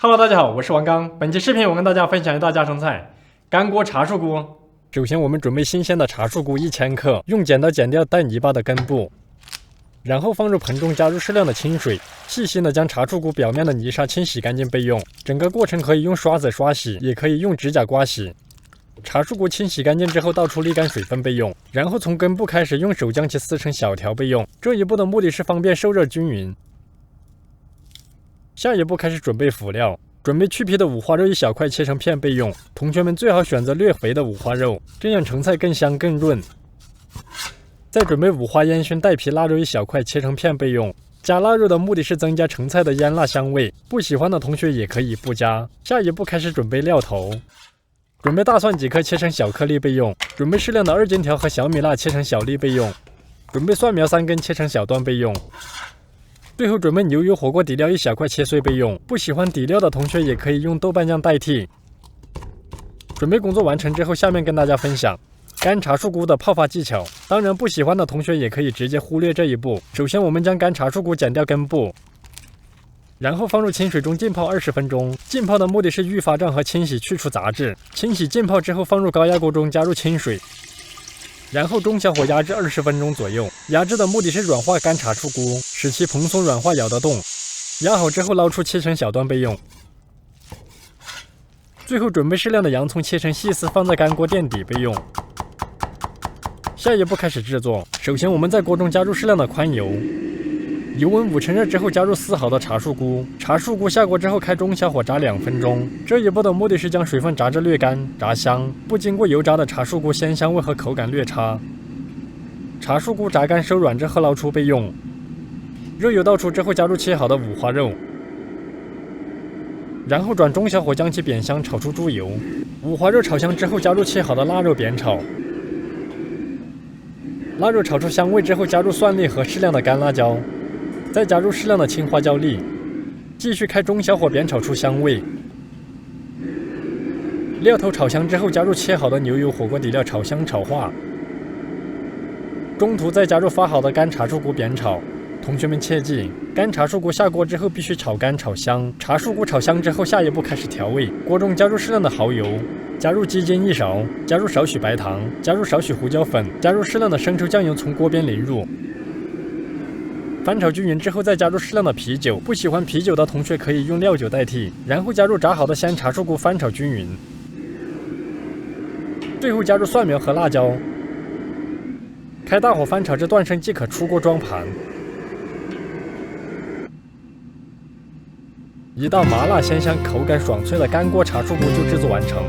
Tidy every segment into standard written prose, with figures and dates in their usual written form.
Hello， 大家好，我是王刚。本期视频我跟大家分享一道家常菜——干锅茶树菇。首先，我们准备新鲜的茶树菇1000克，用剪刀剪掉带泥巴的根部，然后放入盆中，加入适量的清水，细心的将茶树菇表面的泥沙清洗干净备用。整个过程可以用刷子刷洗，也可以用指甲刮洗。茶树菇清洗干净之后，倒出沥干水分备用，然后从根部开始用手将其撕成小条备用。这一步的目的是方便受热均匀。下一步开始准备辅料，准备去皮的五花肉1小块切成片备用。同学们最好选择略肥的五花肉，这样成菜更香更润。再准备五花烟熏带皮腊肉1小块切成片备用。加腊肉的目的是增加成菜的烟辣香味，不喜欢的同学也可以不加。下一步开始准备料头，准备大蒜几颗切成小颗粒备用。准备适量的2荆条和小米辣切成小粒备用。准备蒜苗3根切成小段备用。最后准备牛油火锅底料1小块切碎备用，不喜欢底料的同学也可以用豆瓣酱代替。准备工作完成之后，下面跟大家分享干茶树菇的泡发技巧。当然，不喜欢的同学也可以直接忽略这一步。首先，我们将干茶树菇剪掉根部，然后放入清水中浸泡20分钟。浸泡的目的是预发胀和清洗，去除杂质。清洗浸泡之后，放入高压锅中，加入清水。然后中小火压制20分钟左右，压制的目的是软化干茶树菇，使其蓬松软化咬得动。压好之后捞出切成小段备用。最后准备适量的洋葱切成细丝，放在干锅垫底备用。下一步开始制作，首先我们在锅中加入适量的宽油，油温5成热之后加入撕好的茶树菇。茶树菇下锅之后开中小火炸2分钟。这一步的目的是将水分炸至略干，炸香。不经过油炸的茶树菇鲜香味和口感略差。茶树菇炸干收软之后捞出备用。热油倒出之后加入切好的五花肉，然后转中小火将其煸香，炒出猪油。五花肉炒香之后加入切好的腊肉煸炒。腊肉炒出香味之后加入蒜粒和适量的干辣椒。再加入适量的青花椒粒，继续开中小火煸炒出香味。料头炒香之后，加入切好的牛油火锅底料炒香炒化。中途再加入发好的干茶树菇煸炒。同学们切记，干茶树菇下锅之后必须炒干炒香。茶树菇炒香之后，下一步开始调味。锅中加入适量的蚝油，加入鸡精1勺，加入少许白糖，加入少许胡椒粉，加入适量的生抽酱油，从锅边淋入。翻炒均匀之后，再加入适量的啤酒，不喜欢啤酒的同学可以用料酒代替。然后加入炸好的鲜茶树菇，翻炒均匀。最后加入蒜苗和辣椒，开大火翻炒至断生即可出锅装盘。一道麻辣鲜香、口感爽脆的干锅茶树菇就制作完成。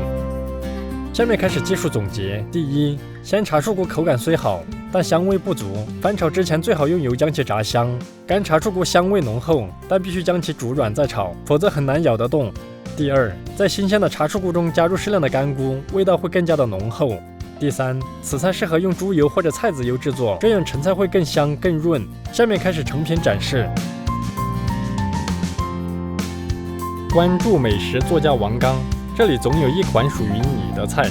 下面开始技术总结。第一，鲜茶树菇口感虽好，但香味不足，翻炒之前最好用油将其炸香。干茶树菇香味浓厚，但必须将其煮软再炒，否则很难咬得动。第二，在新鲜的茶树菇中加入适量的干菇，味道会更加的浓厚。第三，此菜适合用猪油或者菜籽油制作，这样成菜会更香更润。下面开始成品展示。关注美食作家王刚，这里总有一款属于你的菜。